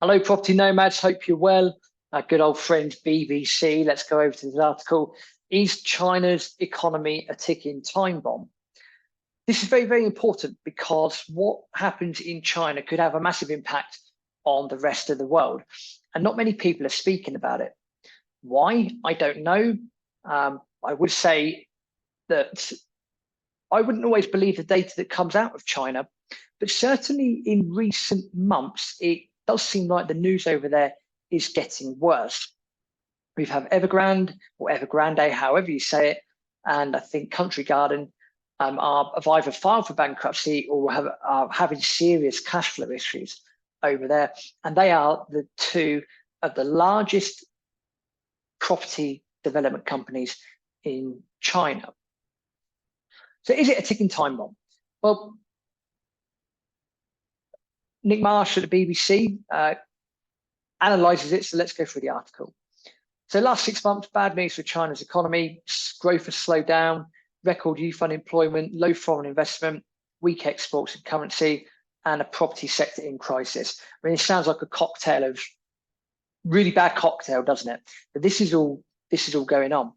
Hello, property nomads. Hope you're well. Our good old friend BBC. Let's go over to this article. Is China's economy a ticking time bomb? This is very, very important because what happens in China could have a massive impact on the rest of the world. And not many people are speaking about it. Why? I don't know. I would say that I wouldn't always believe the data that comes out of China, but certainly in recent months, it does seem like the news over there is getting worse. We have Evergrande or Evergrande, however you say it, and I think Country Garden have either filed for bankruptcy or are having serious cash flow issues over there. And they are the two of the largest property development companies in China. So is it a ticking time bomb? Well, Nick Marsh at the BBC analyzes it, so let's go through the article. So last 6 months, bad news for China's economy. Growth has slowed down, record youth unemployment, low foreign investment, weak exports and currency, and a property sector in crisis. I mean, it sounds like a cocktail of really bad cocktail, doesn't it? But this is all going on.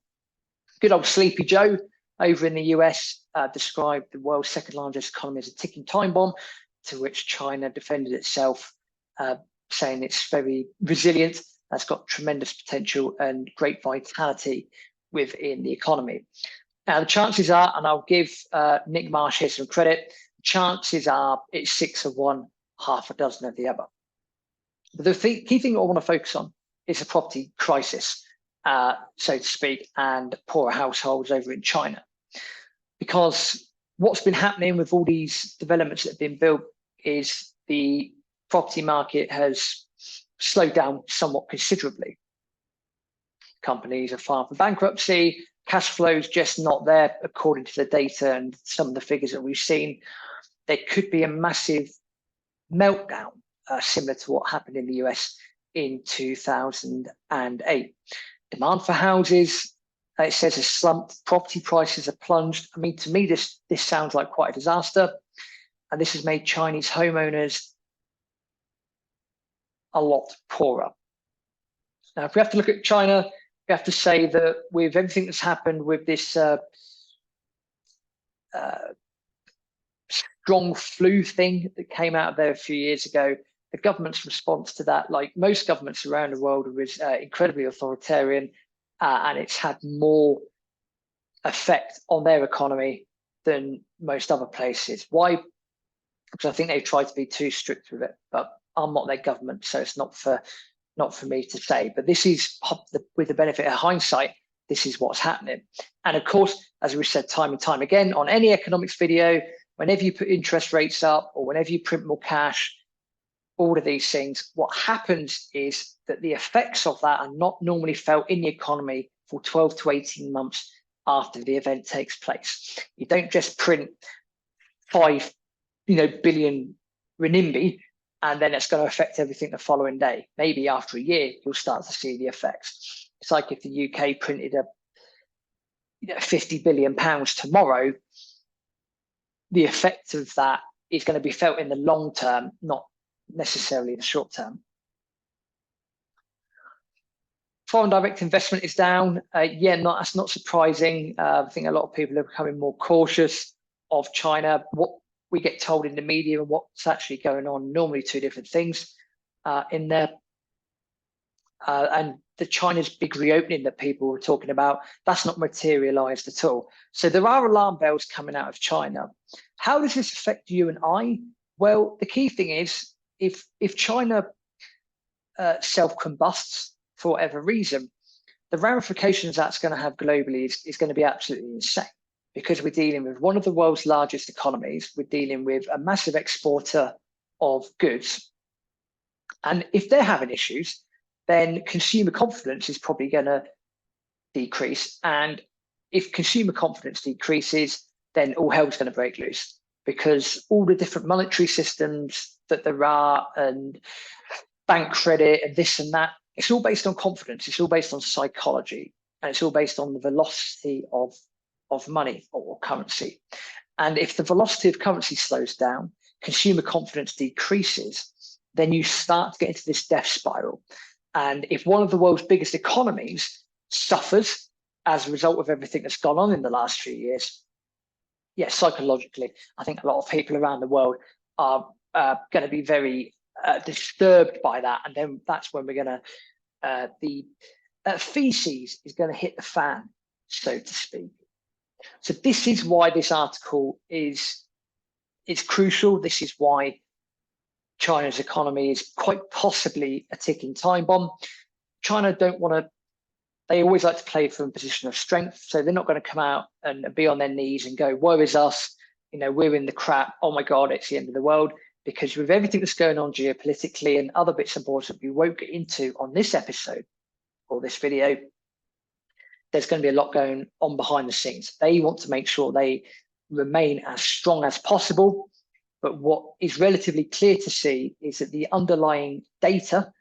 Good old Sleepy Joe over in the US described the world's second largest economy as a ticking time bomb, to which China defended itself, saying it's very resilient, that's got tremendous potential and great vitality within the economy. Now, the chances are, and I'll give Nick Marsh here some credit, chances are it's 6 of one, half a dozen of the other. But the key thing I want to focus on is the property crisis, so to speak, and poorer households over in China. Because what's been happening with all these developments that have been built is the property market has slowed down somewhat considerably. Companies are filing for bankruptcy, cash flows just not there according to the data and some of the figures that we've seen. There could be a massive meltdown, similar to what happened in the US in 2008. Demand for houses, it says, has slumped. Property prices have plunged. I mean, to me, this sounds like quite a disaster. And this has made Chinese homeowners a lot poorer. Now, if we have to look at China, we have to say that with everything that's happened with this strong flu thing that came out of there a few years ago, the government's response to that, like most governments around the world, was incredibly authoritarian, and it's had more effect on their economy than most other places. Why? Because I think they've tried to be too strict with it, but I'm not their government, so it's not for me to say. But this is, with the benefit of hindsight, this is what's happening. And of course, as we've said time and time again on any economics video, whenever you put interest rates up or whenever you print more cash, all of these things, what happens is that the effects of that are not normally felt in the economy for 12 to 18 months after the event takes place. You don't just print 5 billion renminbi and then it's going to affect everything the following day. Maybe after a year, you'll start to see the effects. It's like if the UK printed a 50 billion pounds tomorrow, the effect of that is going to be felt in the long term, not necessarily the short term. Foreign direct investment is down. That's not surprising. I think a lot of people are becoming more cautious of China. What we get told in the media and what's actually going on, normally two different things in there. And the China's big reopening that people were talking about, that's not materialized at all. So there are alarm bells coming out of China. How does this affect you and I? Well, the key thing is, if China self-combusts for whatever reason, the ramifications that's going to have globally is going to be absolutely insane, because we're dealing with one of the world's largest economies. We're dealing with a massive exporter of goods. And if they're having issues, then consumer confidence is probably going to decrease. And if consumer confidence decreases, then all hell's going to break loose, because all the different monetary systems that there are and bank credit and this and that, it's all based on confidence. It's all based on psychology, and it's all based on the velocity of money or currency. And if the velocity of currency slows down, consumer confidence decreases, then you start to get into this death spiral. And if one of the world's biggest economies suffers as a result of everything that's gone on in the last few years, yes, psychologically, I think a lot of people around the world are going to be very disturbed by that. And then that's when we're going to, the feces is going to hit the fan, so to speak. So this is why this article is crucial. This is why China's economy is quite possibly a ticking time bomb. China don't want to, they always like to play from a position of strength. So they're not going to come out and be on their knees and go, woe is us, you know, we're in the crap. Oh my God, it's the end of the world. Because with everything that's going on geopolitically and other bits and bobs that we won't get into on this episode or this video, there's going to be a lot going on behind the scenes. They want to make sure they remain as strong as possible. But what is relatively clear to see is that the underlying data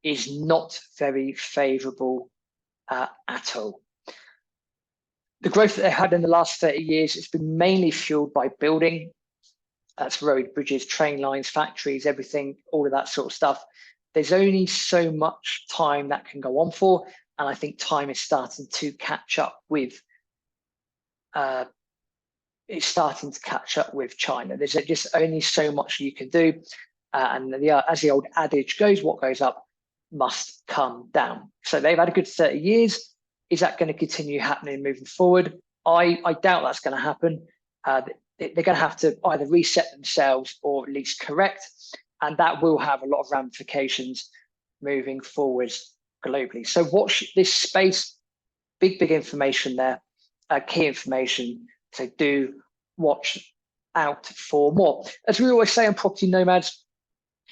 is not very favorable at all. The growth that they had in the last 30 years has been mainly fueled by building. That's road, bridges, train lines, factories, everything, all of that sort of stuff. There's only so much time that can go on for. And I think time is starting to catch up with China. There's just only so much you can do. And as the old adage goes, what goes up must come down. So they've had a good 30 years. Is that going to continue happening moving forward? I doubt that's going to happen. They're going to have to either reset themselves or at least correct. And that will have a lot of ramifications moving forwards globally. So watch this space, big information there, key information. So do watch out for more. As we always say on Property Nomads,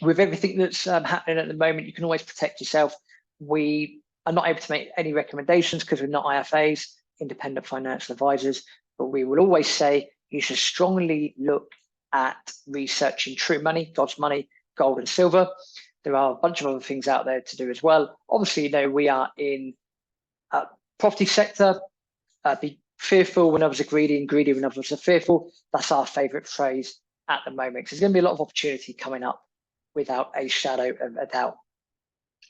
with everything that's happening at the moment, you can always protect yourself. We are not able to make any recommendations because we're not IFAs, independent financial advisors, but we will always say you should strongly look at researching true money, God's money, gold and silver. There are a bunch of other things out there to do as well. Obviously, you know, we are in property sector. Be fearful when others are greedy and greedy when others are fearful. That's our favorite phrase at the moment. There's going to be a lot of opportunity coming up without a shadow of a doubt.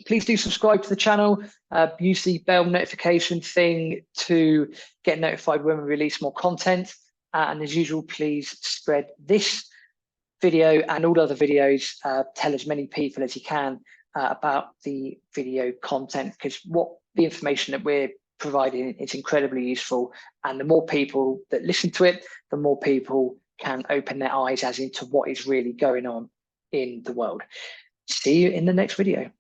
Please do subscribe to the channel. Use the bell notification thing to get notified when we release more content. And as usual, please spread this video and all other videos. Tell as many people as you can about the video content, because the information that we're providing is incredibly useful. And the more people that listen to it, the more people can open their eyes as into what is really going on in the world. See you in the next video.